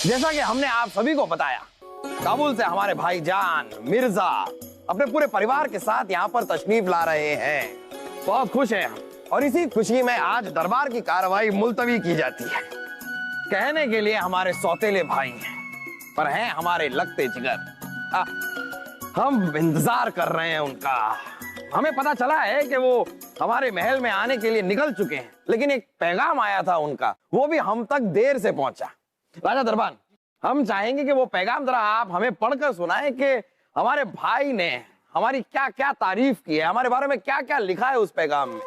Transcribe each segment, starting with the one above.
जैसा कि हमने आप सभी को बताया, काबुल से हमारे भाईजान मिर्जा अपने पूरे परिवार के साथ यहाँ पर तशरीफ ला रहे हैं। बहुत खुश हैं हम और इसी खुशी में आज दरबार की कार्रवाई मुलतवी की जाती है। कहने के लिए हमारे सौतेले भाई हैं, पर हैं हमारे लगते जिगर। हम इंतजार कर रहे हैं उनका। हमें पता चला है कि वो हमारे महल में आने के लिए निकल चुके हैं, लेकिन एक पैगाम आया था उनका, वो भी हम तक देर से पहुंचा। राजा दरबान, हम चाहेंगे कि वो पैगाम जरा आप हमें पढ़कर सुनाएं कि हमारे भाई ने हमारी क्या क्या तारीफ की है, हमारे बारे में क्या क्या लिखा है उस पैगाम में।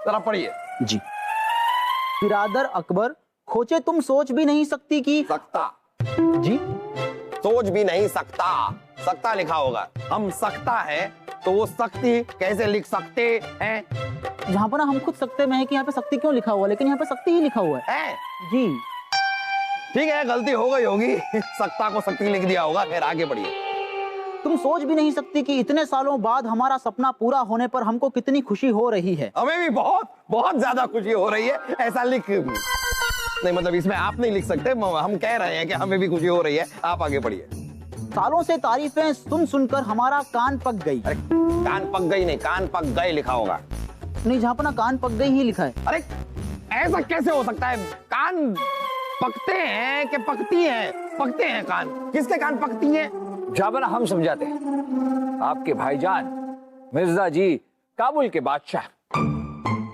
जरा पढ़िए। जी। बिरादर अकबर, खोचे तुम सोच भी नहीं सकती कि सकता। जी, सोच भी नहीं सकता, सकता लिखा होगा। हम सकता है तो वो सख्ती कैसे लिख सकते हैं? जहाँ पर ना हम खुद सकते में है कि यहाँ पे शक्ति क्यों लिखा हुआ है, लेकिन यहाँ पे शक्ति ही लिखा हुआ है। जी ठीक है, गलती हो गई होगी, सकता को शक्ति लिख दिया होगा। खैर आगे बढ़िए। तुम सोच भी नहीं सकती कि इतने सालों बाद हमारा सपना पूरा होने पर हमको कितनी खुशी हो रही है। हमें भी बहुत बहुत ज्यादा खुशी हो रही है। ऐसा लिख नहीं, मतलब इसमें आप नहीं लिख सकते, हम कह रहे हैं कि हमें भी खुशी हो रही है। आप आगे बढ़िए। सालों से तारीफें सुन सुनकर हमारा कान पक गई। अरे कान पक गई नहीं, कान पक गए लिखा होगा। नहीं, जहाँ पर ना कान पक गई ही लिखा है। अरे ऐसा कैसे हो सकता है? कान पकते हैं कि पकती हैं? पकते हैं कान। किसके कान पकती हैं? जाबरा हम समझाते हैं। आपके भाईजान मिर्जा जी काबुल के बादशाह,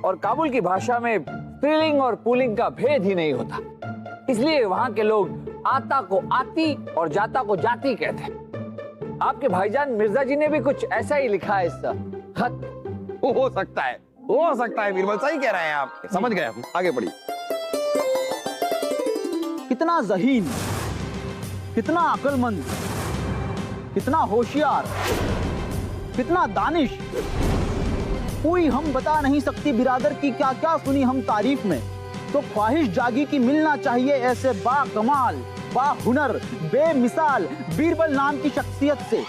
और काबुल की भाषा में स्त्रीलिंग और पुल्लिंग का भेद ही नहीं होता, इसलिए वहां के लोग आता को आती और जाता को जाती कहते हैं। आपके भाईजान मिर्जा जी ने भी कुछ ऐसा ही लिखा है इस खत। हो सकता है, हो सकता है। बीरबल सही कह रहे हैं आप, समझ गए हम। आगे बढ़िए। कितना ज़हीन, कितना अक्लमंद, कितना होशियार, कितना दानिश। कोई हम बता नहीं सकती बिरादर की क्या क्या सुनी हम तारीफ में। तो ख्वाहिश जागी कि मिलना चाहिए ऐसे बाकमाल, बाहुनर, बेमिसाल बीरबल नाम की शख्सियत से।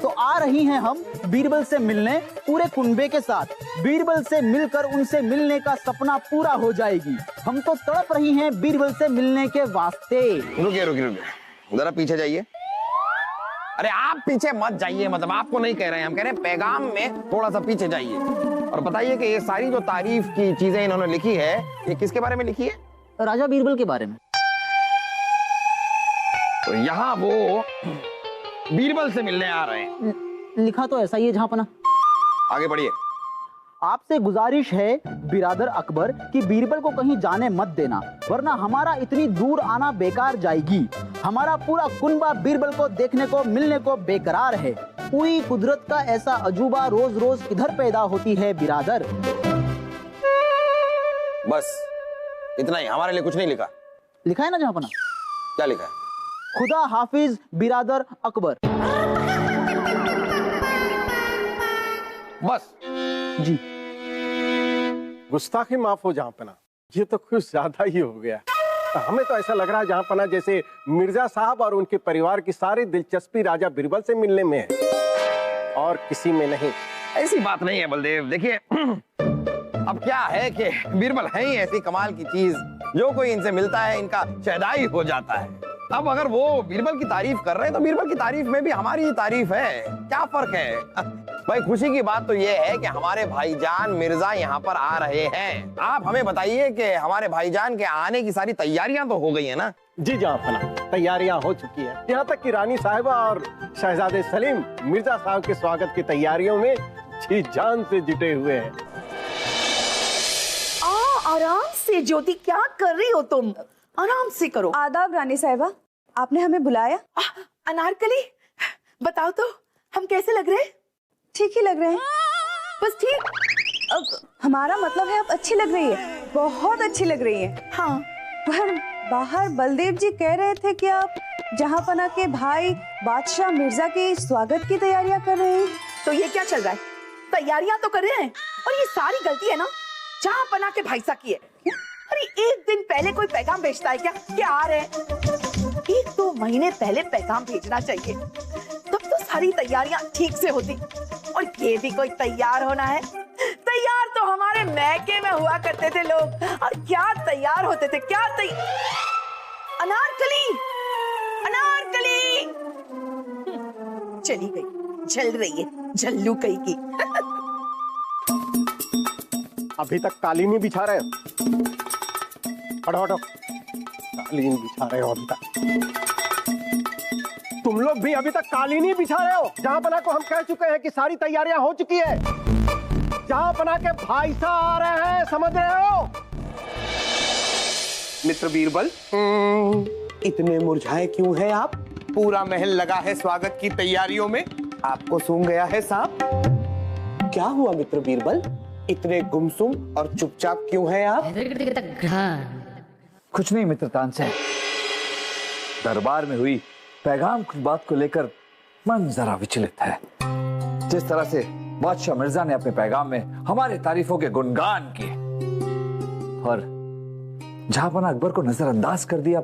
तो आ रही हैं हम बीरबल से मिलने पूरे कुनबे के साथ। बीरबल से मिलकर उनसे मिलने का सपना पूरा हो जाएगी। हम तो तड़प रही हैं बीरबल से मिलने के वास्ते। रुकिए रुकिए रुकिए, जरा पीछे जाइए। अरे आप पीछे मत जाइए, मतलब आपको नहीं कह रहे हैं, हम कह रहे हैं पैगाम में थोड़ा सा पीछे जाइए और बताइए कि ये सारी जो तारीफ की चीजें इन्होंने लिखी है, ये किसके बारे में लिखी है? राजा बीरबल के बारे में। तो यहाँ वो बीरबल से मिलने आ रहे हैं। लिखा तो ऐसा ही है जहाँ पना। आगे बढ़िए। आपसे गुजारिश है बिरादर अकबर कि बीरबल को कहीं जाने मत देना, वरना हमारा इतनी दूर आना बेकार जाएगी। हमारा पूरा कुनबा बीरबल को देखने को मिलने को बेकरार है। पूरी कुदरत का ऐसा अजूबा रोज रोज किधर पैदा होती है बिरादर। बस इतना ही, हमारे लिए कुछ नहीं लिखा। लिखा है ना जहाँ पना। क्या लिखा है? खुदा हाफिज बिरादर अकबर। बस जी। गुस्ताखी माफ हो जहाँ पना, ये तो कुछ ज्यादा ही हो गया। हमें तो ऐसा लग रहा है जहाँ पना जैसे मिर्जा साहब और उनके परिवार की सारी दिलचस्पी राजा बीरबल से मिलने में है और किसी में नहीं। ऐसी बात नहीं है बलदेव। देखिए अब क्या है कि बीरबल है ही ऐसी कमाल की चीज, जो कोई इनसे मिलता है इनका शहदाई हो जाता है। अब अगर वो बीरबल की तारीफ कर रहे हैं तो बीरबल की तारीफ में भी हमारी ही तारीफ है। क्या फर्क है? भाई खुशी की बात तो ये है कि हमारे भाईजान मिर्जा यहाँ पर आ रहे हैं। आप हमें बताइए कि हमारे भाईजान के आने की सारी तैयारियां तो हो गई है ना? जी जहाँ पना, तैयारियां हो चुकी है। यहाँ तक कि रानी साहिबा और शहजादे सलीम मिर्जा साहब के स्वागत की तैयारियों में जी जान से जुटे हुए हैं। आराम से ज्योति, क्या कर रही हो तुम? आराम से करो। आदाब रानी साहिबा, आपने हमें बुलाया? अनारकली, बताओ तो हम कैसे लग रहे हैं? ठीक ही लग रहे हैं। बस ठीक। अब हमारा मतलब है आप अच्छी लग रही है, बहुत अच्छी लग रही है। हाँ, पर बाहर बलदेव जी कह रहे थे कि आप जहाँ पना के भाई बादशाह मिर्जा के स्वागत की तैयारियां कर रहे हैं। तो ये क्या चल रहा है? तैयारियां तो कर रहे हैं, और ये सारी गलती है ना जहाँ पना के भाई सा की है। अरे एक दिन पहले कोई पैगाम भेजता है क्या आ रहे हैं? 1-2 महीने पहले पैगाम भेजना चाहिए, तब तो सारी तैयारियां ठीक से होती। और ये भी कोई तैयार होना है? तैयार तो तो हमारे मैके में हुआ करते थे लोग, और क्या तैयार होते थे, क्या अनारकली, अनारकली चली गई, जल रही है जल्लू कहीं की। अभी तक कालीन ही बिछा रहे हो? हटो हटो, कालीन बिछा रहे हो अभी तक? तुम लोग भी अभी तक कालीन ही बिछा रहे हो? जहां पना को हम कह चुके हैं कि सारी तैयारियां हो चुकी है। जहां पना के भाई साहब आ रहे हैं, समझ रहे हो? मित्र बीरबल, इतने मुरझाए क्यों हैं आप? पूरा महल लगा है स्वागत की तैयारियों में, आपको सूंघ गया है सांप? क्या हुआ मित्र बीरबल, इतने गुमसुम और चुपचाप क्यों हैं आप? कुछ नहीं मित्र तानसेन, दरबार में हुई पैगाम की बात को लेकर मन जरा विचलित है। जिस तरह से बादशाह मिर्जा ने अपने पैगाम में हमारे तारीफों के गुणगान किए और जहांपना अकबर को नजरअंदाज कर दिया,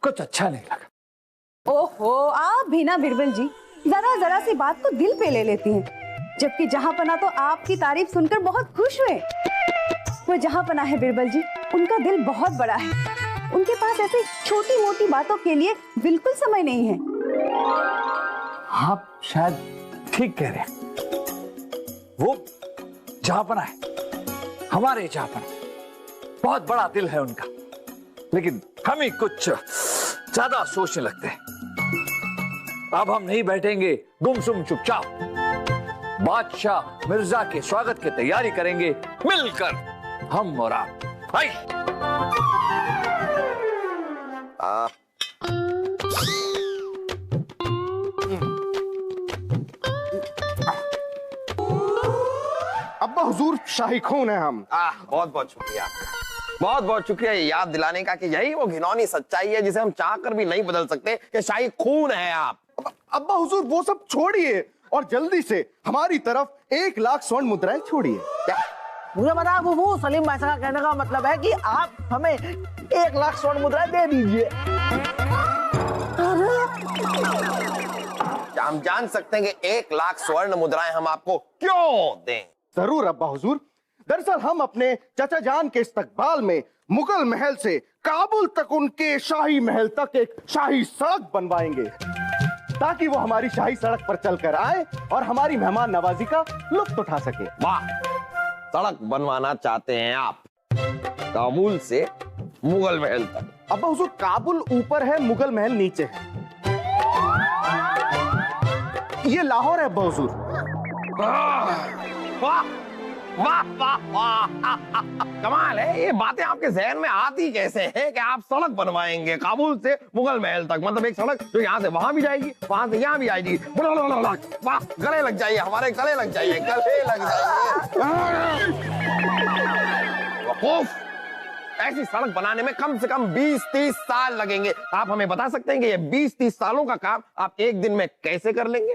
कुछ अच्छा नहीं लगा। ओहो, आप भी ना बिरबल जी जरा जरा सी बात को दिल पे ले लेती हैं, जबकि जहांपना तो आपकी तारीफ सुनकर बहुत खुश हुए। वो जहांपना है बिरबल जी, उनका दिल बहुत बड़ा है, उनके पास ऐसी छोटी मोटी बातों के लिए बिल्कुल समय नहीं है। आप शायद ठीक कह रहे हैं, वो जहांपना है, हमारे जहांपना, बहुत बड़ा दिल है उनका, लेकिन हम ही कुछ ज्यादा सोचने लगते हैं। अब हम नहीं बैठेंगे गुमसुम चुपचाप, बादशाह मिर्जा के स्वागत की तैयारी करेंगे मिलकर, हम और आप। अब्बा हुजूर, शाही खून है हम। बहुत बहुत शुक्रिया आपका, बहुत बहुत शुक्रिया ये याद दिलाने का कि यही वो घिनौनी सच्चाई है जिसे हम चाह कर भी नहीं बदल सकते कि शाही खून है आप। अब्बा हुजूर, वो सब छोड़िए और जल्दी से हमारी तरफ 1 लाख स्वर्ण मुद्राएं छोड़िए। क्या? मुझे पता है वो सलीम भाई साहब का कहने का मतलब है कि आप हमें 1 लाख स्वर्ण मुद्राएं दे दीजिए। क्या हम जान सकते हैं कि 1 लाख स्वर्ण मुद्राएं हम आपको क्यों दें? जरूर अब्बा हुजूर, दरअसल हम अपने चाचा जान के इस्तकबाल में मुगल महल से काबुल तक उनके शाही महल तक एक शाही सड़क बनवाएंगे, ताकि वो हमारी शाही सड़क पर चलकर आए और हमारी मेहमान नवाजी का लुत्फ उठा सके। वाह, सड़क बनवाना चाहते हैं आप काबुल से मुगल महल तक? अब्बा हुजूर, काबुल ऊपर है, मुगल महल नीचे है। ये लाहौर है अब्बा हुजूर। वाह वाह वाह वाह, कमाल है, ये बातें आपके जहन में आती कैसे हैं कि आप सड़क बनवाएंगे काबुल से मुगल महल तक? मतलब एक सड़क जो यहाँ से वहां भी जाएगी, वहां से यहाँ भी आएगी। वाह, गले लग जाइए, हमारे गले लग जाइए, गले लग जाइए। वकूफ, ऐसी सड़क बनाने में कम से कम 20-30 साल लगेंगे। आप हमें बता सकते हैं कि ये 20-30 सालों का काम आप एक दिन में कैसे कर लेंगे?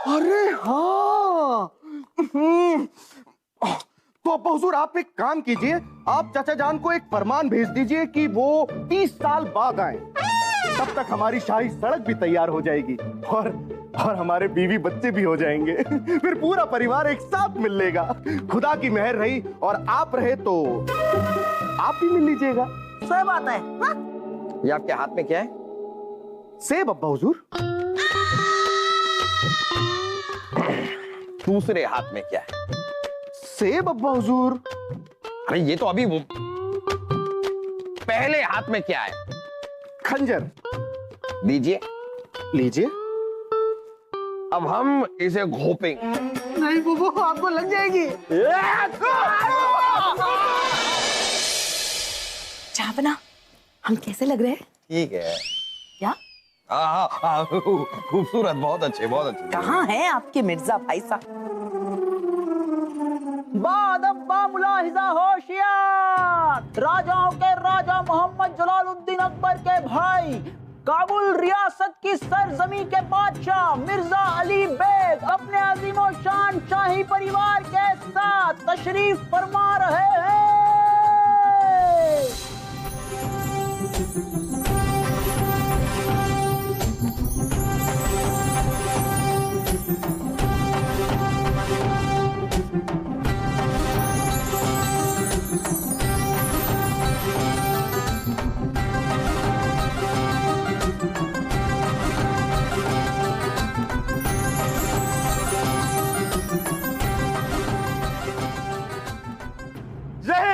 अरे हाँ, तो अब्बा हुजूर, आप एक काम कीजिए, आप चाचा जान को एक फरमान भेज दीजिए कि वो 30 साल बाद आए। तब तक हमारी शाही सड़क भी तैयार हो जाएगी और हमारे बीवी बच्चे भी हो जाएंगे। फिर पूरा परिवार एक साथ मिल लेगा। खुदा की मेहर रही और आप रहे तो आप भी मिल लीजिएगा। सही बात है। ये आपके हाथ में क्या है? सेब अब्बा हुजूर। दूसरे हाथ में क्या है? सेब अब्बा हुजूर। अरे ये तो अभी वो, पहले हाथ में क्या है? खंजर। दीजिए। लीजिए। अब हम इसे घोपेंगे। नहीं वो आपको लग जाएगी। जहांपना, हम कैसे लग रहे हैं? ठीक है। क्या? खूबसूरत, बहुत अच्छे, बहुत अच्छे। कहाँ है आपके मिर्जा भाई साहब? बादब्बा मुलाहिजा होशियार, राजाओं के राजा मोहम्मद जलालुद्दीन अकबर के भाई, काबुल रियासत की सरजमी के बादशाह मिर्जा अली बेग अपने अजीमो शान शाही परिवार के साथ तशरीफ फरमा रहे हैं।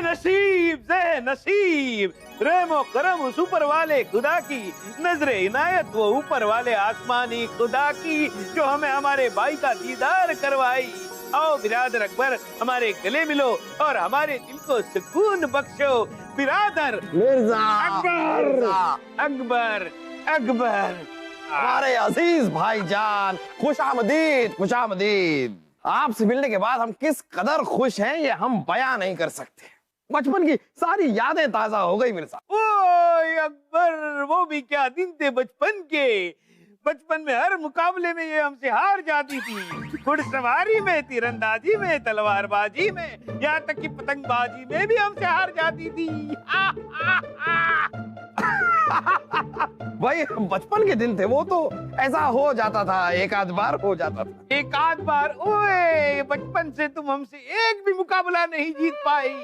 नसीब से नसीब, रेमो करम उस ऊपर वाले खुदा की, नजरे इनायत वो ऊपर वाले आसमानी खुदा की, जो हमें हमारे भाई का दीदार करवाई। आओ बिरादर अकबर, हमारे गले मिलो और हमारे दिल को सुकून बख्शो। बिरादर मिर्जा अकबर, अकबर, अकबर। हमारे अजीज भाईजान, खुशामदीद, खुशामदीद। आपसे मिलने के बाद हम किस कदर खुश हैं ये हम बयां नहीं कर सकते। बचपन की सारी यादें ताजा हो गई मिर्जा। ओए अकबर, वो भी क्या दिन थे बचपन के। बचपन में हर मुकाबले में ये हमसे हार जाती थी, घुड़सवारी में, तीरंदाजी में, तलवारबाजी में, यहाँ तक कि पतंगबाजी में भी हमसे हार जाती थी। भाई बचपन के दिन थे वो, तो ऐसा हो जाता था, एक आध बार हो जाता था। एक आध बार। ओए बचपन से तुम हमसे एक भी मुकाबला नहीं जीत पाई।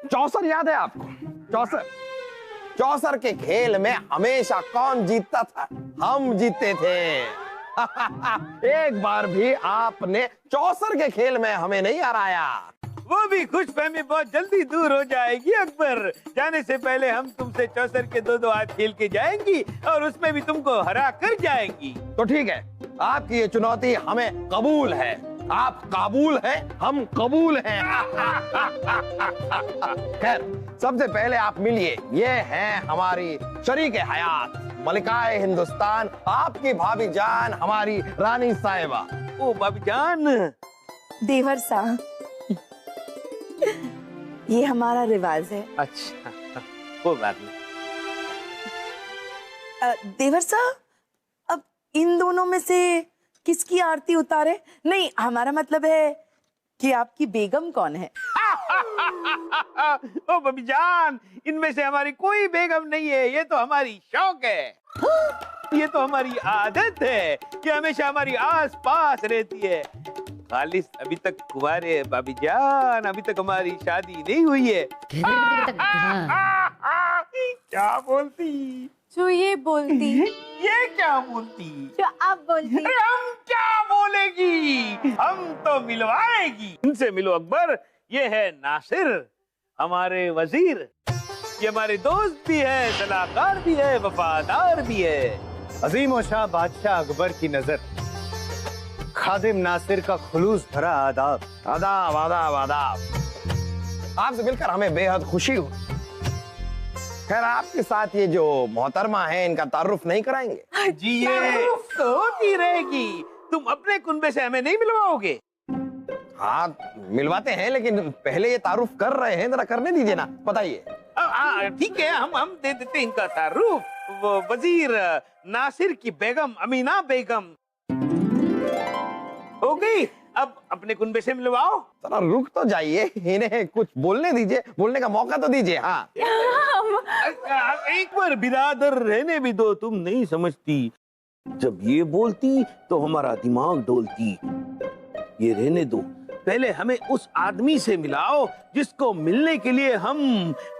चौसर याद है आपको? चौसर, चौसर के खेल में हमेशा कौन जीतता था? हम जीतते थे। एक बार भी आपने चौसर के खेल में हमें नहीं हराया। वो भी खुशफहमी बहुत जल्दी दूर हो जाएगी अकबर। जाने से पहले हम तुमसे चौसर के 2-2 हाथ खेल के जाएंगी और उसमें भी तुमको हरा कर जाएंगी। तो ठीक है, आपकी ये चुनौती हमें कबूल है। आप काबुल हैं, हम कबूल हैं। खैर, सबसे पहले आप मिलिए, ये हैं हमारी शरीके हयात, मलिकाए हिंदुस्तान, आपकी भाभी जान, हमारी रानी साहिबा। ओ भाभी जान। देवर साहब, ये हमारा रिवाज है। अच्छा, वो बात नहीं। देवर साहब, अब इन दोनों में से किसकी आरती उतारे? नहीं, हमारा मतलब है कि आपकी बेगम कौन है? ओ भाभी जान, इनमें से हमारी कोई बेगम नहीं है, ये तो हमारी शौक है। ये तो हमारी आदत है कि हमेशा हमारी आस पास रहती है। खालिस अभी तक कुंवारे है भाभी जान, अभी तक हमारी शादी नहीं हुई है। क्या बोलती? जो ये बोलती, ये क्या बोलती? जो आप बोलती। अरे हम क्या बोलेगी, हम तो मिलवाएगी। इनसे मिलो अकबर, ये है नासिर, हमारे वजीर। ये हमारे दोस्त भी है, सलाहकार भी है, वफादार भी है। अजीम और शाह बादशाह अकबर की नजर, खादिम नासिर का खुलूस भरा आदाब। आदाब, आदाब, आदाब। आपसे मिलकर हमें बेहद खुशी हुई। खैर, आपके साथ ये जो मोहतरमा है, इनका तारुफ नहीं कराएंगे? जी, ये तो होती रहेगी। तुम अपने कुनबे से हमें नहीं मिलवाओगे? हाँ, मिलवाते हैं, लेकिन पहले ये तारुफ कर रहे हैं, जरा करने दीजिए ना। बताइए। ठीक है, हम दे देते हैं इनका तारुफ। वो वजीर नासिर की बेगम अमीना बेगम हो गई। अब अपने कुनबे से मिलवाओ। जरा रुक तो जाइए, इन्हें कुछ बोलने दीजिए, बोलने का मौका तो दीजिए। हाँ, एक बार बिरादर रहने भी दो, तुम नहीं समझती। जब ये बोलती तो हमारा दिमाग डोलती। ये रहने दो, पहले हमें उस आदमी से मिलाओ जिसको मिलने के लिए हम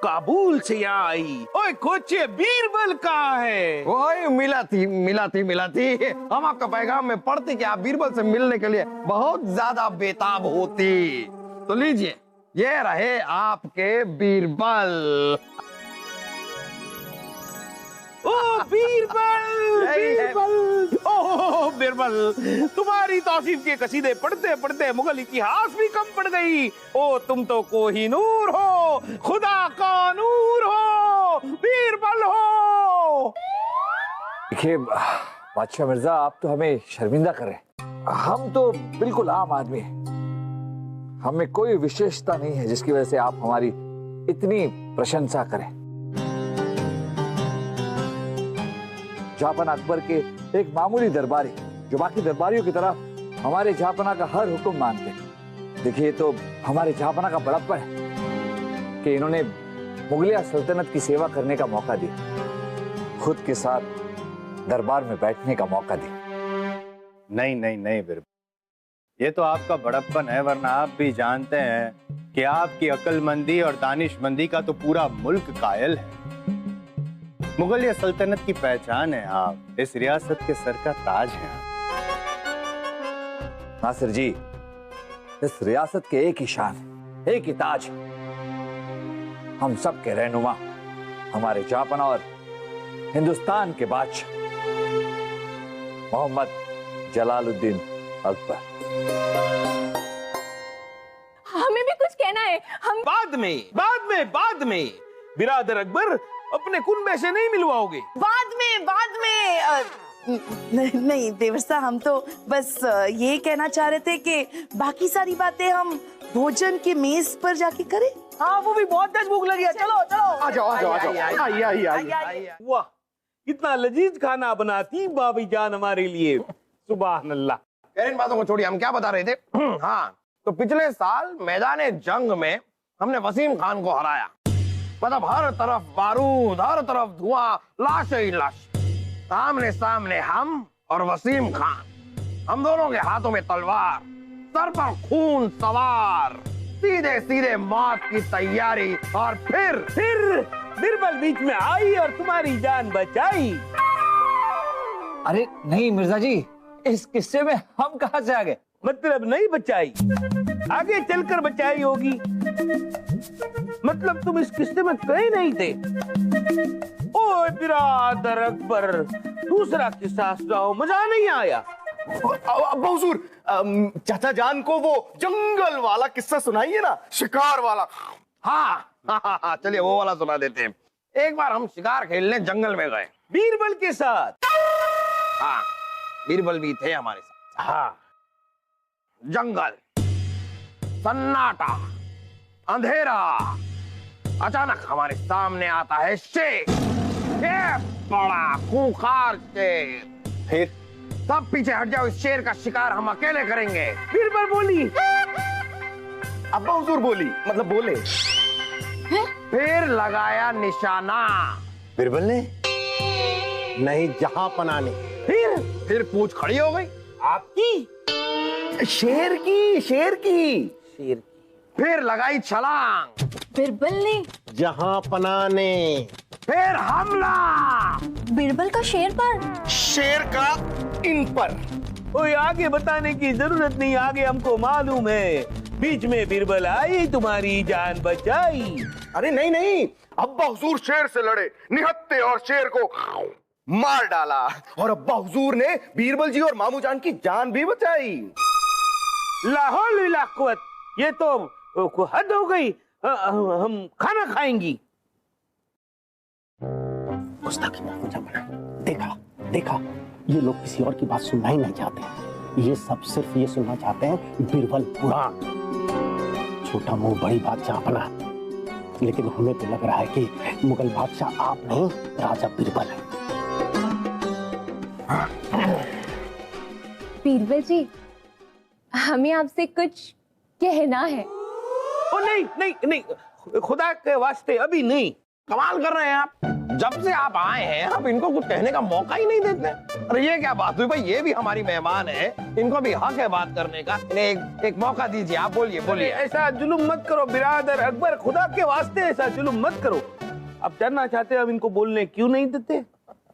काबुल से यहाँ आई। ओए कोचे, बीरबल कहाँ है? ओए मिला थी। हम आपका पैगाम में पढ़ते कि आप बीरबल से मिलने के लिए बहुत ज्यादा बेताब होती। तो लीजिए, ये रहे आपके बीरबल। ओ बीरबल, बीरबल, ओह बीरबल, तुम्हारी तौसीफ के कसीदे पढ़ते पढ़ते मुगल इतिहास भी कम पड़ गई। ओ तुम तो कोहिनूर हो, खुदा का नूर हो, बीरबल हो। देखिए बादशाह मिर्जा, आप तो हमें शर्मिंदा कर रहे हैं। हम तो बिल्कुल आम आदमी हैं, हमें कोई विशेषता नहीं है जिसकी वजह से आप हमारी इतनी प्रशंसा करें। जहांपना अकबर के एक मामूली दरबारी, जो बाकी दरबारियों की तरह हमारे जहांपना का हर हुक्म मानते हैं। देखिए, तो हमारे जहांपना का बड़प्पन है कि इन्होंने मुगलिया सल्तनत की सेवा करने का मौका दिया, खुद के साथ दरबार में बैठने का मौका दिया। नहीं नहीं नहीं बिरबल, ये तो आपका बड़प्पन है, वरना आप भी जानते हैं कि आपकी अक्लमंदी और दानिशमंदी का तो पूरा मुल्क कायल है। मुगलिया सल्तनत की पहचान है आप, इस रियासत के सर का ताज है। नासिर जी, इस रियासत के एक ही शान है, एक ही ताज, हम सब के रहनुमा, हमारे जापना और हिंदुस्तान के बादशाह मोहम्मद जलालुद्दीन अकबर। हमें भी कुछ कहना है। हम बाद में बिरादर अकबर, अपने कुनबे से नहीं मिलवाओगे? बाद में नहीं देवरसा, हम तो बस ये कहना चाह रहे थे कि बाकी सारी बातें हम भोजन के मेज पर जाके करें। हाँ, वो भी बहुत तेज भूख लगी है। चलो चलो, आ जाओ आ जाओ आ जाओ, आइए। वाह, कितना लजीज खाना बनाती भाभी जान हमारे लिए। सुभान अल्लाह। खैर, इन बातों को छोड़िए, हम क्या बता रहे थे? हाँ, तो पिछले साल मैदान जंग में हमने वसीम खान को हराया। मतलब हर तरफ बारूद, हर तरफ धुआं, लाशें ही लाश। सामने सामने हम और वसीम खान, हम दोनों के हाथों में तलवार, सर पर खून सवार, सीधे सीधे मौत की तैयारी। और फिर बिरबल बीच में आई और तुम्हारी जान बचाई। अरे नहीं मिर्जा जी, इस किस्से में हम कहां से आ गए? मतलब नहीं बचाई, आगे चलकर बचाई होगी। मतलब तुम इस किस्से में कहीं नहीं थे। ओए बिरादर अकबर, दूसरा किस्सा सुनाओ, मजा नहीं आया। अब्बा हुजूर, चाचा जान को वो जंगल वाला किस्सा सुनाइए ना, शिकार वाला। हाँ, चलिए वो वाला सुना देते हैं। एक बार हम शिकार खेलने जंगल में गए, बीरबल के साथ। हाँ, बीरबल भी थे हमारे साथ। हाँ, जंगल, सन्नाटा, अंधेरा। अचानक हमारे सामने आता है शेर, ये बड़ा खूंखार शेर। फिर सब पीछे हट जाओ, इस शेर का शिकार हम अकेले करेंगे। बीरबल बोली। अब्बा हुजूर बोली, मतलब बोले। फिर लगाया निशाना। बिरबल ने नहीं, जहां पना ने। फिर पूंछ खड़ी हो गई। आपकी? शेर की। फिर लगाई छलांग। बिरबल ने? जहां पना ने। फिर हमला। बिरबल का शेर पर? शेर का इन पर। ओए, आगे बताने की जरूरत नहीं, आगे हमको मालूम है। बीच में बिरबल आई, तुम्हारी जान बचाई। अरे नहीं, अब्बा हुजूर शेर से लड़े, निहत्ते और शेर को मार डाला। और अब्बा हुजूर ने बीरबल जी और मामू जान की जान भी बचाई। लाहौल वला कुव्वत, ये तो हद हो गई। हम खाना खाएंगी। देखा, ये लोग किसी और की बात सुनना ही नहीं चाहते। ये सब सिर्फ ये सुनना चाहते हैं बीरबल पुराण। छोटा मुंह बड़ी बात चापना। लेकिन हमें तो लग रहा है कि मुगल बादशाह आप नहीं, राजा बीरबल है। बीरबल जी, हमें आपसे कुछ कहना है। ओ नहीं, खुदा के वास्ते अभी नहीं। कमाल कर रहे हैं आप, जब से आप आए हैं आप इनको कुछ कहने का मौका ही नहीं देते। अरे ये क्या बात हुई भाई, ये भी हमारी मेहमान है, इनको भी हक है बात करने का। इन्हें एक मौका दीजिए, आप बोलिए। ऐसा जुल्म मत करो बिरादर अकबर, खुदा के वास्ते ऐसा जुल्म मत करो। आप जानना चाहते हैं हम इनको बोलने क्यों नहीं देते?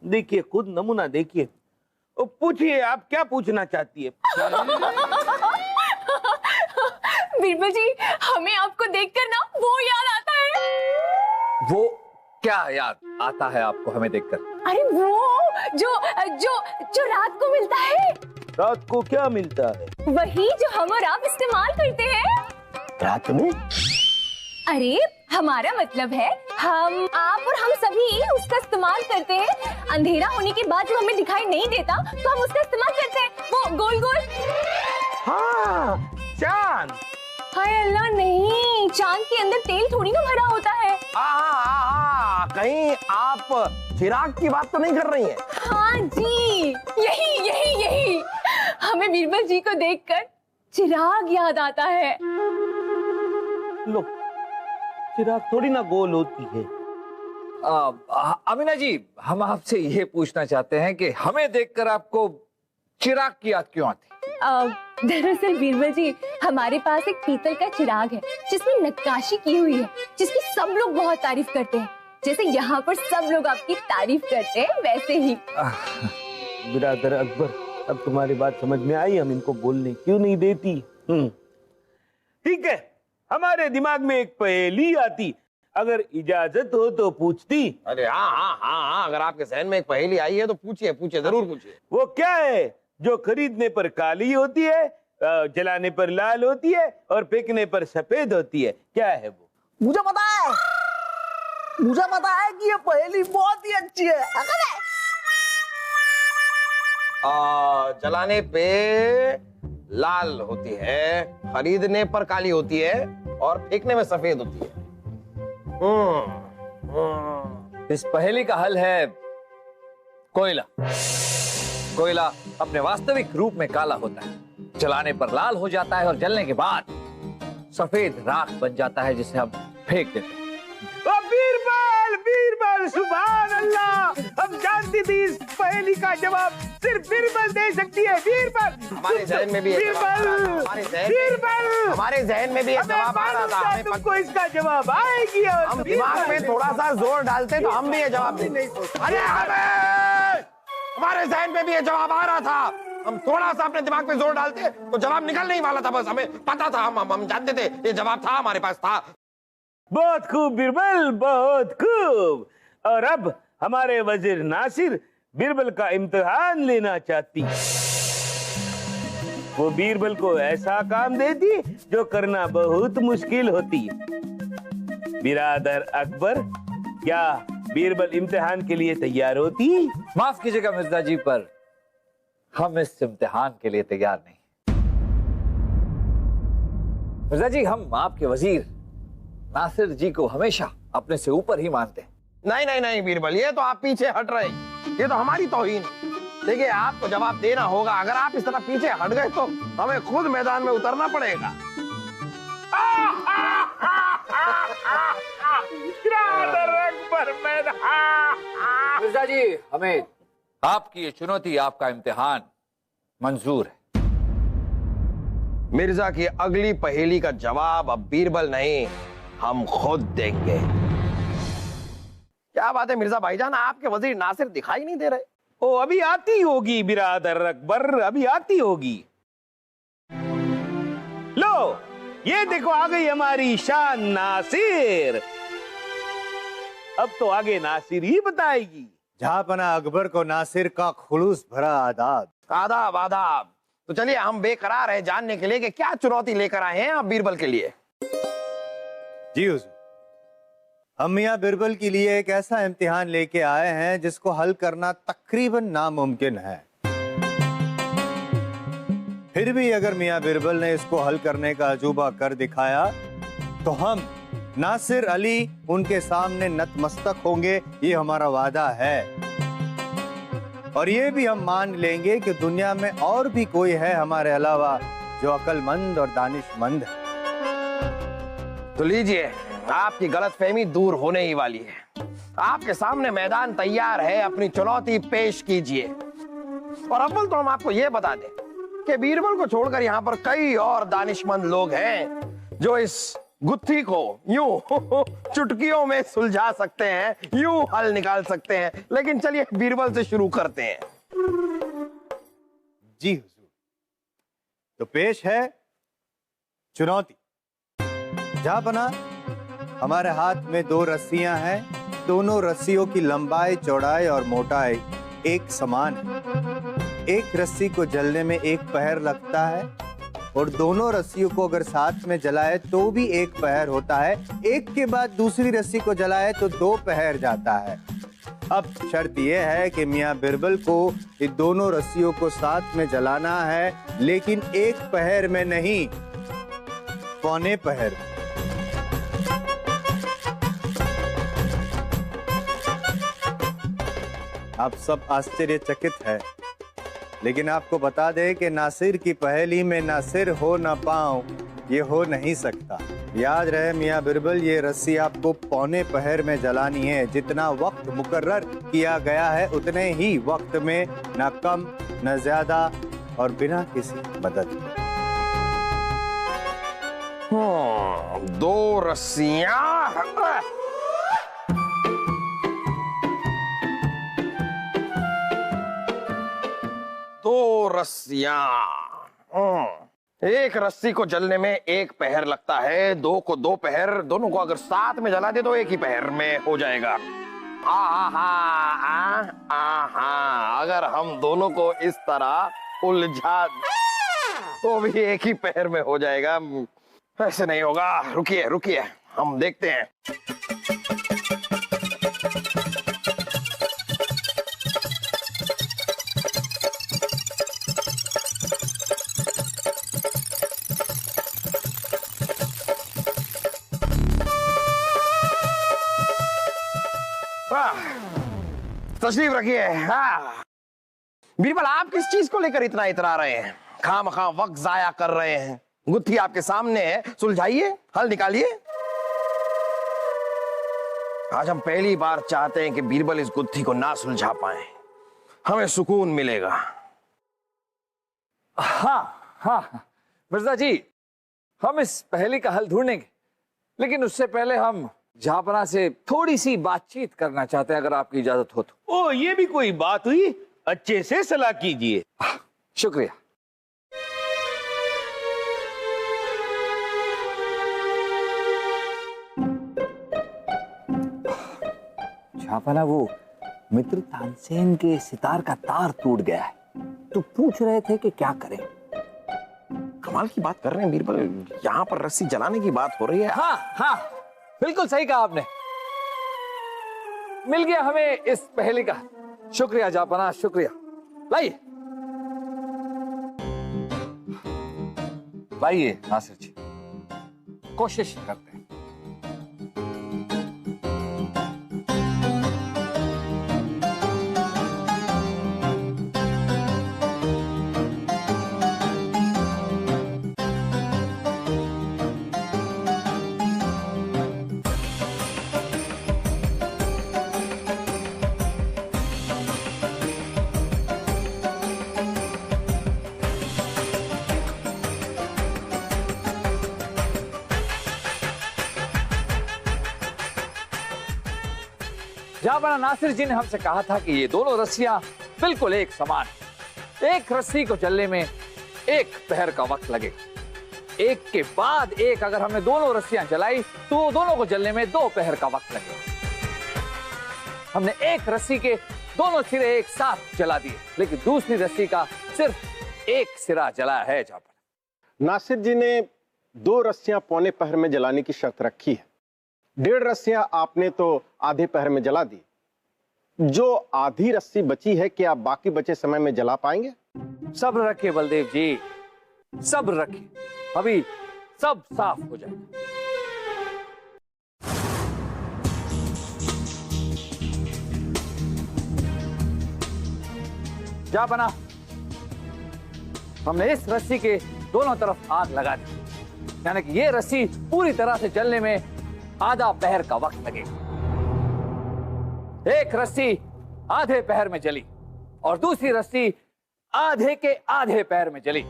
देखिए, खुद नमूना देखिए। पूछिए, आप क्या पूछना चाहती है? बिरबल जी, हमें आपको देखकर ना वो याद आता है। वो क्या याद आता है आपको हमें देखकर? अरे वो जो रात को मिलता है। रात को क्या मिलता है? वही जो हम और आप इस्तेमाल करते हैं। रात में? अरे हमारा मतलब है, हम, आप और हम सभी उसका इस्तेमाल करते हैं। अंधेरा होने के बाद जो हमें दिखाई नहीं देता तो हम उसका इस्तेमाल करते हैं, वो गोल गोल। हाँ, चांद। हाय अल्लाह, नहीं, चांद के अंदर तेल थोड़ी ना भरा होता है। कहीं आप चिराग की बात तो नहीं कर रही हैं? हाँ जी, यही। हमें बीरबल जी को देखकर चिराग याद आता है। लो, चिराग थोड़ी ना गोल होती है। अमीना जी, हम आपसे ये पूछना चाहते हैं कि हमें देखकर आपको चिराग की याद क्यों आती? दरअसल बीरबल जी, हमारे पास एक पीतल का चिराग है जिसमें नक्काशी की हुई है, जिसकी सब लोग बहुत तारीफ करते हैं। जैसे यहाँ पर सब लोग आपकी तारीफ करते हैं, वैसे ही। बिरादर अकबर, अब तुम्हारी बात समझ में आई, हम इनको बोलने क्यों नहीं देती? ठीक है, हमारे दिमाग में एक पहेली आती, अगर इजाजत हो तो पूछती। अरे हाँ हाँ हाँ हाँ, अगर आपके जहन में एक पहेली आई है तो पूछिए पूछिए, जरूर पूछिए। वो क्या है जो खरीदने पर काली होती है, जलाने पर लाल होती है और फेंकने पर सफेद होती है? क्या है वो? मुझे पता है कि ये पहेली बहुत ही अच्छी है। जलाने पे लाल होती है, खरीदने पर काली होती है और फेंकने में सफेद होती है। इस पहेली का हल है कोयला। कोयला अपने वास्तविक रूप में काला होता है, जलाने पर लाल हो जाता है और जलने के बाद सफेद राख बन जाता है, जिसे हम फेंक देते हैं। बीरबल, बीरबल, सुभान अल्लाह! हम जानती थी इस पहेली का जवाब सिर्फ बीरबल दे सकती है। बीरबल, हमारे जहन में भी हमारे जहन में भी एक जवाब आ रहा था। तुमको इसका जवाब आएगी। और हम दिमाग में थोड़ा सा जोर डालते तो हम भी ये जवाब नहीं सोचते। अरे हमारे जहन में भी ये जवाब आ रहा था, हम थोड़ा सा अपने दिमाग पे जोर डालते तो जवाब निकल नहीं वाला था। बस हमें पता था, हम जानते थे ये जवाब था, हमारे पास था। बहुत खूब बीरबल, बहुत खूब। और अब हमारे वजीर नासिर बीरबल का इम्तिहान लेना चाहती। वो बीरबल को ऐसा काम देती जो करना बहुत मुश्किल होती। बिरादर अकबर, क्या बीरबल इम्तिहान के लिए तैयार होती? माफ कीजिएगा मिर्जा जी, पर हम इस इम्तिहान के लिए तैयार नहीं। मिर्जा जी, हम आपके वजीर नासिर जी को हमेशा अपने से ऊपर ही मानते हैं। नहीं नहीं नहीं बीरबल, ये तो आप पीछे हट रहे, ये तो हमारी तौहीन। देखिए, आपको जवाब देना होगा। अगर आप इस तरह पीछे हट गए तो हमें खुद मैदान में उतरना पड़ेगा। मिर्जा जी, हमें आपकी ये चुनौती, आपका इम्तिहान मंजूर है। मिर्जा की अगली पहेली का जवाब अब बीरबल नहीं, हम खुद देंगे। क्या बात है मिर्जा भाईजान, आपके वजीर नासिर दिखाई नहीं दे रहे? ओ, अभी आती होगी बिरादर अकबर, अभी आती होगी। लो, ये देखो आ गई हमारी शान नासिर। अब तो आगे नासिर ही बताएगी। जहांपना अकबर को नासिर का खुलूस भरा आदाब। आदाब आदाब। तो चलिए, हम बेकरार हैं जानने के लिए कि क्या चुनौती लेकर आए हैं आप बीरबल के लिए। जी हुजूर, हम मियां बीरबल के लिए एक ऐसा इम्तिहान लेके आए हैं जिसको हल करना तकरीबन नामुमकिन है। फिर भी अगर मियां बीरबल ने इसको हल करने का अजूबा कर दिखाया तो हम नासिर अली उनके सामने नतमस्तक होंगे, ये हमारा वादा है। और ये भी हम मान लेंगे कि दुनिया में और भी कोई है हमारे अलावा जो अक्लमंद और दानिशमंद है। तो लीजिए, आपकी गलतफहमी दूर होने ही वाली है। आपके सामने मैदान तैयार है, अपनी चुनौती पेश कीजिए। और अव्वल तो हम आपको यह बता दें कि बीरबल को छोड़कर यहाँ पर कई और दानिशमंद लोग हैं जो इस गुत्थी को यूं चुटकियों में सुलझा सकते हैं, यूं हल निकाल सकते हैं। लेकिन चलिए बीरबल से शुरू करते हैं। जी हुजूर, तो पेश है चुनौती। जहांपना, हमारे हाथ में 2 रस्सियां हैं। दोनों रस्सियों की लंबाई, चौड़ाई और मोटाई एक समान है। एक रस्सी को जलने में 1 पहर लगता है और दोनों रस्सियों को अगर साथ में जलाए तो भी 1 पहर होता है। एक के बाद दूसरी रस्सी को जलाए तो 2 पहर जाता है। अब शर्त यह है कि मियां बीरबल को इन दोनों रस्सियों को साथ में जलाना है, लेकिन 1 पहर में नहीं, पौने पहर। आप सब आश्चर्यचकित है, लेकिन आपको बता दें कि नासिर की पहेली में ना सिर हो ना पाँव, ये हो नहीं सकता। याद रहे मियां बीरबल, ये रस्सी आपको पौने पहर में जलानी है। जितना वक्त मुकर्रर किया गया है उतने ही वक्त में, ना कम न ज्यादा और बिना किसी मदद के। 2 रस्सियां, 2 रस्सियां। एक रस्सी को जलने में 1 पहर लगता है, 2 को 2 पहर, दोनों को अगर साथ में जला दे तो 1 ही पहर में हो जाएगा। अगर हम दोनों को इस तरह उलझा तो भी 1 ही पहर में हो जाएगा। ऐसे नहीं होगा। रुकिए रुकिए, हम देखते हैं। तशरीफ रखिए। हाँ बीरबल, आप किस चीज को लेकर इतना इतरा रहे हैं? खामखा वक्त जाया कर रहे हैं। गुत्थी आपके सामने है, सुलझाइए, हल निकालिए। आज हम पहली बार चाहते हैं कि बीरबल इस गुत्थी को ना सुलझा पाए, हमें सुकून मिलेगा। हाँ हाँ मिर्जा जी, हम इस पहेली का हल ढूंढेंगे, लेकिन उससे पहले हम जहापना से थोड़ी सी बातचीत करना चाहते हैं, अगर आपकी इजाजत हो तो। ओ, ये भी कोई बात हुई? अच्छे से सलाह कीजिए। शुक्रिया। जहापना, वो मित्र तानसेन के सितार का तार टूट गया है, तो पूछ रहे थे कि क्या करें। कमाल की बात कर रहे हैं बीरबल, यहाँ पर रस्सी जलाने की बात हो रही है। हाँ हाँ बिल्कुल सही कहा आपने। मिल गया हमें इस पहेली का। शुक्रिया जहापना, शुक्रिया। लाइए लाइए नासिर जी, कोशिश करते हैं। जहापना, नासिर जी ने हमसे कहा था कि ये दोनों रस्सियां बिल्कुल एक समान हैं। एक रस्सी को जलने में 1 पहर का वक्त लगे, एक के बाद एक अगर हमने दोनों रस्सियां जलाई तो दोनों को जलने में 2 पहर का वक्त लगे। हमने एक रस्सी के दोनों सिरे एक साथ जला दिए, लेकिन दूसरी रस्सी का सिर्फ 1 सिरा जला है। जहापना, नासिर जी ने 2 रस्सियां पौने पहर में जलाने की शर्त रखी है। 1.5 रस्सियां आपने तो आधे पहर में जला दी। जो आधी रस्सी बची है, क्या आप बाकी बचे समय में जला पाएंगे? सब्र रखिए बलदेव जी, सब्र रखिए, अभी सब साफ हो जाएगा। जहापना, हमने इस रस्सी के दोनों तरफ आग लगा दी, यानी कि ये रस्सी पूरी तरह से जलने में आधा पहर का वक्त लगेगा। एक रस्सी आधे पहर में जली और दूसरी रस्सी आधे के आधे पहर में जली।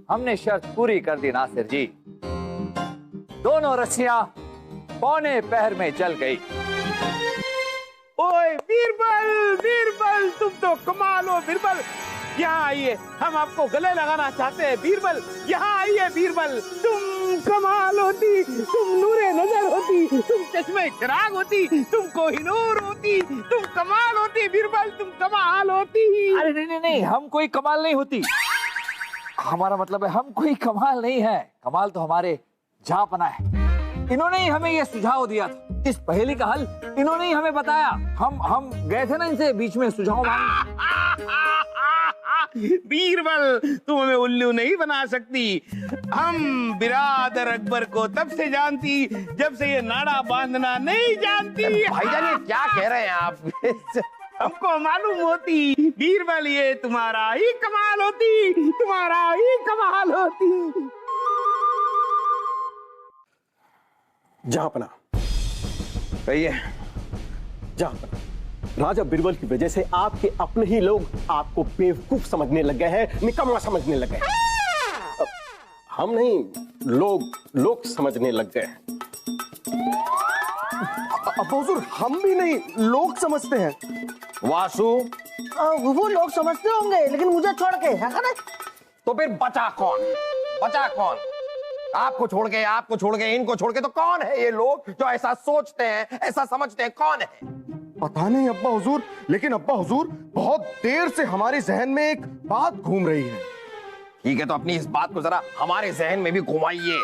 हमने शर्त पूरी कर दी नासिर जी, दोनों रस्सियां पौने पहर में जल गई। ओए बीरबल, बीरबल तुम तो कमाल हो बीरबल। यहाँ आइए, हम आपको गले लगाना चाहते हैं बीरबल। यहाँ आइए बीरबल, तुम कमाल होती, तुम नूरे नजर होती, तुम चश्मे चिराग होती, तुम कोहिनूर होती, तुम कमाल होती बीरबल, तुम कमाल होती। अरे नहीं नहीं नहीं, हम कोई कमाल नहीं होती। हमारा मतलब है हम कोई कमाल नहीं है, कमाल तो हमारे जहापना है। इन्होंने ही हमें यह सुझाव दिया था, इस पहेली का हल इन्होंने ही हमें बताया। हम गए थे ना इनसे बीच में सुझाव मांगने। बीरबल, तुम हमें उल्लू नहीं बना सकती। हम बिरादर अकबर को तब से जानती जब से ये नाड़ा बांधना नहीं जानती। भाईजान, ये क्या कह रहे हैं आप? हमको मालूम होती बीरबल, ये तुम्हारा ही कमाल होती, तुम्हारा ही कमाल होती। जहापना, कहिए। जहापना, राजा बीरबल की वजह से आपके अपने ही लोग आपको बेवकूफ समझने लग गए हैं, निकम्मा समझने लग गए हैं। हम नहीं, लोग समझने लग गए हैं। अब हुजूर, हम भी नहीं, लोग समझते हैं। वासु, वो लोग समझते होंगे, लेकिन मुझे छोड़ के है ना? तो फिर बचा कौन? बचा कौन? आपको छोड़ के इनको छोड़ के तो कौन है ये लोग जो ऐसा सोचते हैं, ऐसा समझते हैं? कौन है? पता नहीं अब्बा हुजूर, लेकिन अब्बा हुजूर बहुत देर से हमारे जहन में एक बात घूम रही है। ठीक है, तो अपनी इस बात को जरा हमारे जहन में भी घुमाइए।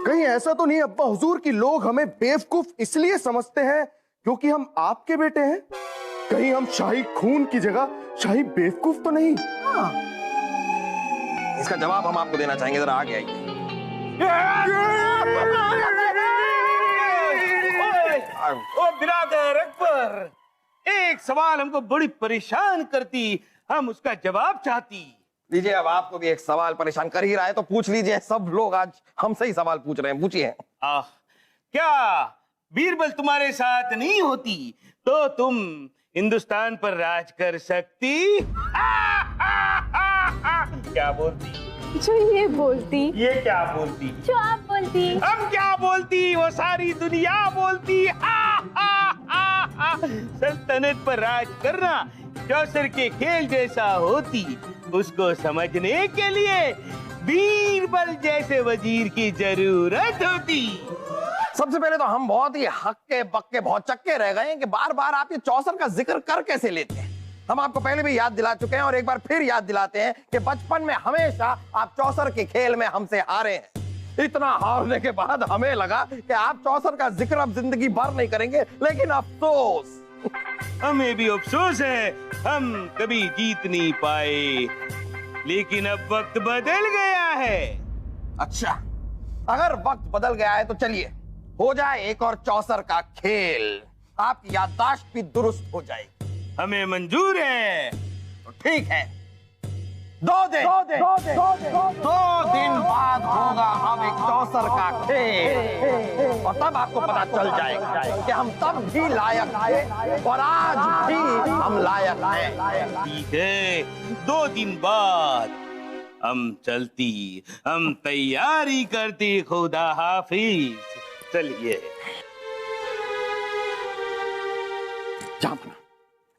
कहीं ऐसा तो नहीं अब्बा हुजूर कि लोग हमें बेवकूफ इसलिए समझते हैं क्योंकि हम आपके बेटे हैं? कहीं हम शाही खून की जगह शाही बेवकूफ तो नहीं? इसका जवाब हम आपको देना चाहेंगे, जरा आगे आइए। ओ बिरादर अकबर, एक सवाल हमको बड़ी परेशान करती, हम उसका जवाब चाहती। लीजिए, अब आपको भी एक सवाल परेशान कर ही रहा है तो पूछ लीजिए। सब लोग आज हमसे ही सवाल पूछ रहे हैं, पूछिए। क्या बीरबल तुम्हारे साथ नहीं होती तो तुम हिंदुस्तान पर राज कर सकती? क्या बोलती? जो ये बोलती। ये क्या बोलती? जो आप बोलती। हम क्या बोलती? वो सारी दुनिया बोलती। सल्तनत पर राज करना चौसर के खेल जैसा होती। उसको समझने के लिए बीरबल जैसे वजीर की जरूरत होती। सबसे पहले तो हम बहुत ही हक्के बक्के बहुत चक्के रह गए हैं कि बार बार आप ये चौसर का जिक्र कर कैसे लेते हैं। हम आपको पहले भी याद दिला चुके हैं और एक बार फिर याद दिलाते हैं कि बचपन में हमेशा आप चौसर के खेल में हमसे हारे हैं। इतना हारने के बाद हमें लगा कि आप चौसर का जिक्र अब जिंदगी भर नहीं करेंगे, लेकिन अफसोस, हमें भी अफसोस है, हम कभी जीत नहीं पाए। लेकिन अब वक्त बदल गया है। अच्छा, अगर वक्त बदल गया है तो चलिए हो जाए एक और चौसर का खेल, आपकी याददाश्त भी दुरुस्त हो जाएगी। हमें मंजूर है। तो ठीक है, 2 दिन बाद होगा अब एक चौसर का खेल और तब आपको पता चल जाएगा कि हम तब भी लायक थे और आज भी हम लायक हैं। ठीक है, 2 दिन बाद हम चलती, हम तैयारी करती। खुदा हाफिज। चलिए। जामना,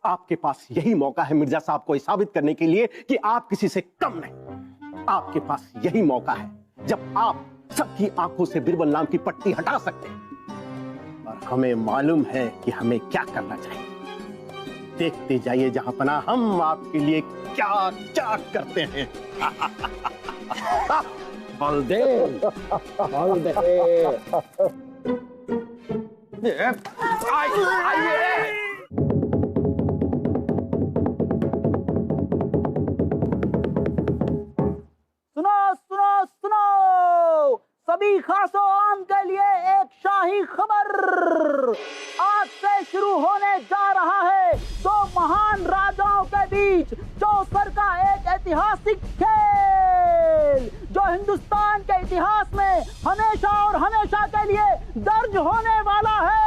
आपके पास यही मौका है मिर्जा साहब को साबित करने के लिए कि आप किसी से कम नहीं। आपके पास यही मौका है जब आप सबकी आंखों से बीरबल नाम की पट्टी हटा सकते हैं। और हमें मालूम है कि हमें क्या करना चाहिए। देखते जाइए जहां पना हम आपके लिए क्या क्या करते हैं। बलदेव, आइए। सुनो, सभी खासो आम के लिए एक शाही खबर। आज से शुरू होने जा रहा है 2 महान राजाओं के बीच चौसर का एक ऐतिहासिक खेल, जो हिंदुस्तान के इतिहास में हमेशा और हमेशा के लिए दर्ज होने वाला है।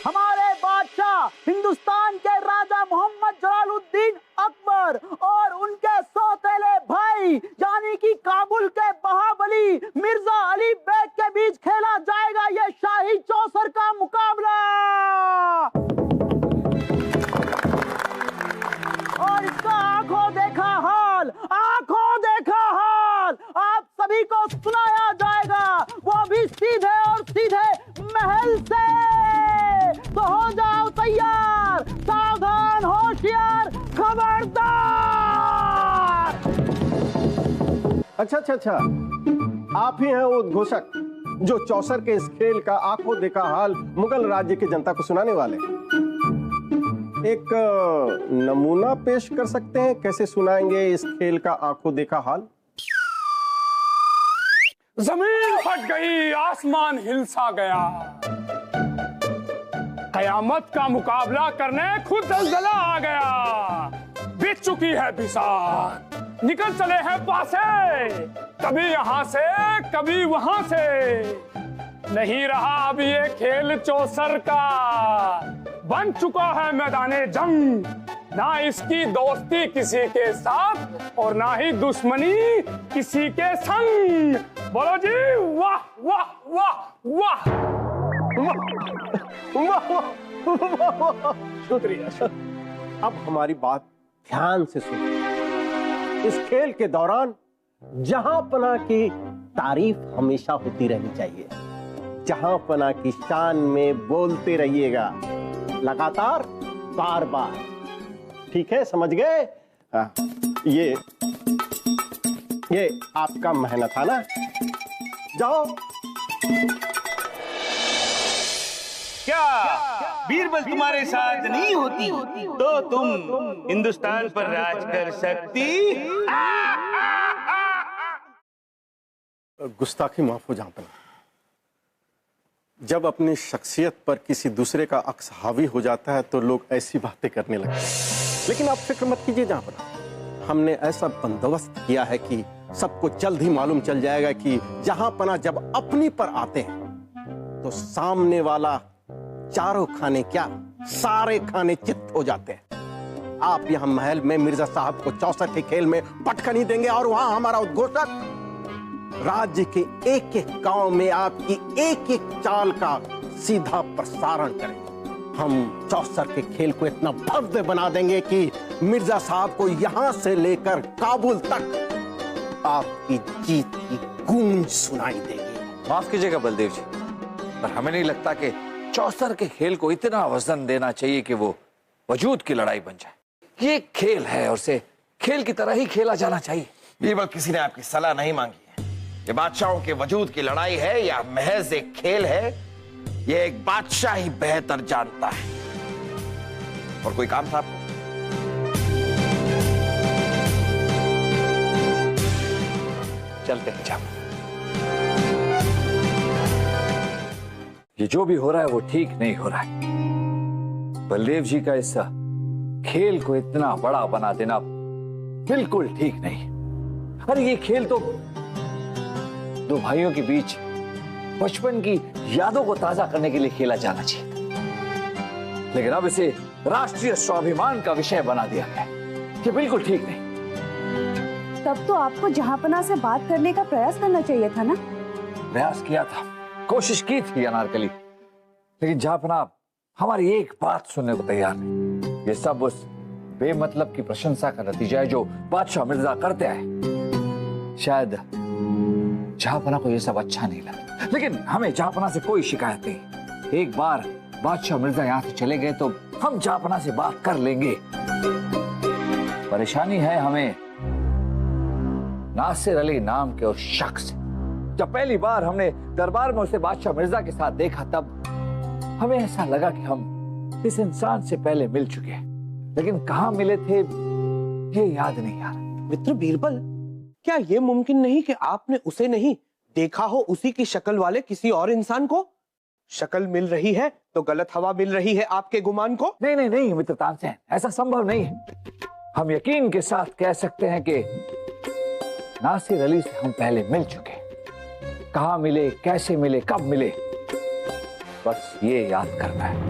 हमारे बादशाह हिंदुस्तान के राजा मोहम्मद जलालुद्दीन अकबर और उनके सौतेले भाई यानी कि काबुल के महाबली मिर्जा अली बेग के बीच खेला जाएगा यह शाही चौसर का मुकाबला। और इसका आंखों देखा हाल आप सभी को सुनाया जाएगा, वो भी सीधे और सीधे महल से। तो हो जाओ तैयार, सावधान, होशियार, खबरदार। अच्छा, आप ही हैं वो उद्घोषक जो चौसर के इस खेल का आंखों देखा हाल मुगल राज्य की जनता को सुनाने वाले। एक नमूना पेश कर सकते हैं, कैसे सुनाएंगे इस खेल का आंखों देखा हाल? जमीन फट गई, आसमान हिलसा गया, कयामत का मुकाबला करने खुद ज़लज़ला आ गया। बीत चुकी है बिसात, निकल चले हैं पासे, कभी यहाँ से कभी वहां से। नहीं रहा अब ये खेल चौसर का, बन चुका है मैदाने जंग। ना इसकी दोस्ती किसी के साथ और ना ही दुश्मनी किसी के संग। बोलो जी वाह वाह वाह वाह। शुक्रिया। अब हमारी बात ध्यान से सुनो। इस खेल के दौरान जहांपना की तारीफ हमेशा होती रहनी चाहिए। जहांपना की शान में बोलते रहिएगा, लगातार, बार बार। ठीक है, समझ गए? हाँ, ये आपका मेहनत है ना। जाओ। क्या बीरबल तुम्हारे साथ नहीं होती तो तुम हिंदुस्तान पर राज कर सकती? गुस्ताखी माफ हो जहांपना। जब अपनी शख्सियत पर किसी दूसरे का अक्स हावी हो जाता है तो लोग ऐसी बातें करने लगते हैं। लेकिन आप फिक्र मत कीजिए जहांपना, हमने ऐसा बंदोबस्त किया है कि सबको जल्द ही मालूम चल जाएगा कि जहांपना जब अपनी पर आते हैं तो सामने वाला चारों खाने क्या, सारे खाने चित्त हो जाते हैं। आप यहां महल में मिर्जा साहब को 64 के खेल में पटखनी देंगे और वहां हमारा उद्घोषक राज्य के एक एक गांव में आपकी एक एक चाल का सीधा प्रसारण करेंगे। हम 64 के खेल को इतना भव्य बना देंगे कि मिर्जा साहब को यहां से लेकर काबुल तक आपकी जीत की गूंज सुनाई देगी। माफ कीजिएगा बलदेव जी, पर हमें नहीं लगता कि 64 के खेल को इतना वजन देना चाहिए कि वो वजूद की लड़ाई बन जाए। ये खेल है और उसे खेल की तरह ही खेला जाना चाहिए। बीरबल, किसी ने आपकी सलाह नहीं मांगी है। ये बादशाहों के वजूद की लड़ाई है या महज एक खेल है, ये एक बादशाह ही बेहतर जानता है। और कोई काम था आपको? चलते हैं जाओ। ये जो भी हो रहा है वो ठीक नहीं हो रहा है। बलदेव जी का इस खेल को इतना बड़ा बना देना बिल्कुल ठीक नहीं। अरे ये खेल तो दो भाइयों के बीच बचपन की यादों को ताजा करने के लिए खेला जाना चाहिए, लेकिन अब इसे राष्ट्रीय स्वाभिमान का विषय बना दिया गया। ये बिल्कुल ठीक नहीं। तब तो आपको जहांपना से बात करने का प्रयास करना चाहिए था ना। प्रयास किया था, कोशिश की थी अनारकली, लेकिन जहांपना हमारी एक बात सुनने को तैयार नहीं। ये सब उस बेमतलब की प्रशंसा का नतीजा है जो बादशाह मिर्जा करते आए। शायद जहांपना को ये सब अच्छा नहीं लगा, लेकिन हमें जहांपना से कोई शिकायत नहीं। एक बार बादशाह मिर्जा यहाँ से चले गए तो हम जहांपना से बात कर लेंगे। परेशानी है हमें नासिर अली नाम के उस शख्स से। जब पहली बार हमने दरबार में उसे बादशाह मिर्जा के साथ देखा तब हमें ऐसा लगा कि हम इस इंसान से पहले मिल चुके हैं, लेकिन कहाँ मिले थे ये याद नहीं आ रहा। मित्र बीरबल, क्या ये मुमकिन नहीं कि आपने उसे नहीं देखा हो, उसी की शक्ल वाले किसी और इंसान को? शक्ल मिल रही है तो गलत हवा मिल रही है आपके गुमान को। नहीं नहीं नहीं मित्र तानसेन, ऐसा संभव नहीं है। हम यकीन के साथ कह सकते हैं कि नासिर अली से हम पहले मिल चुके। कहाँ मिले, कैसे मिले, कब मिले, बस ये याद करना है।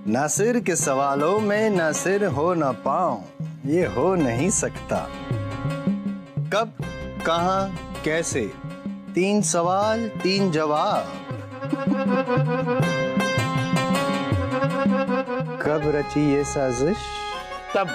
नासिर के सवालों में नासिर हो ना पाऊं, ये हो नहीं सकता। कब, कहां, कैसे, 3 सवाल 3 जवाब। कब रची ये साजिश? तब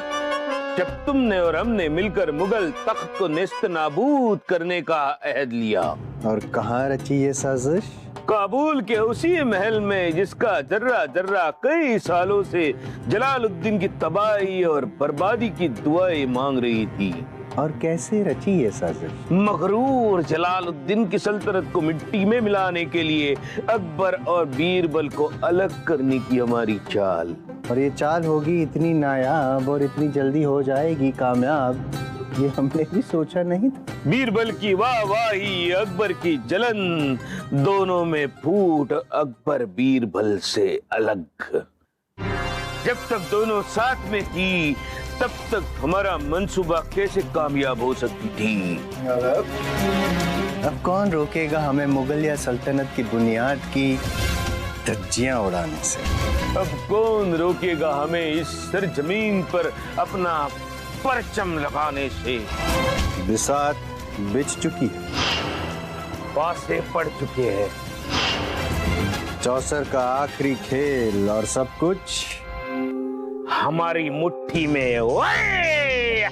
जब तुमने और हमने मिलकर मुगल तख्त को नेस्त नाबूद करने का अहद लिया। और कहां रची ये साजिश? काबुल के उसी महल में जिसका जर्रा जर्रा कई सालों से जलालुद्दीन की तबाही और बर्बादी की दुआएं मांग रही थी। और कैसे रची ये साजिश? मगरूर जलालुद्दीन की सल्तनत को मिट्टी में मिलाने के लिए अकबर और बीरबल को अलग करने की हमारी चाल। और ये चाल होगी इतनी नायाब और इतनी जल्दी हो जाएगी कामयाब, ये हमने भी सोचा नहीं था। बीरबल की वाहवाही, अकबर की जलन, दोनों में फूट अकबर बीरबल से अलग। जब तक दोनों साथ में थी तब तक हमारा मंसूबा कैसे कामयाब हो सकती थी? अब कौन रोकेगा हमें मुगल या सल्तनत की बुनियाद की धज्जियां उड़ाने से? अब कौन रोकेगा हमें इस सरजमीन पर अपना परचम लगाने से? बिसात बिछ चुकी है, पासे पड़ चुके हैं। चौसर का आखिरी खेल और सब कुछ हमारी मुट्ठी में। ओए!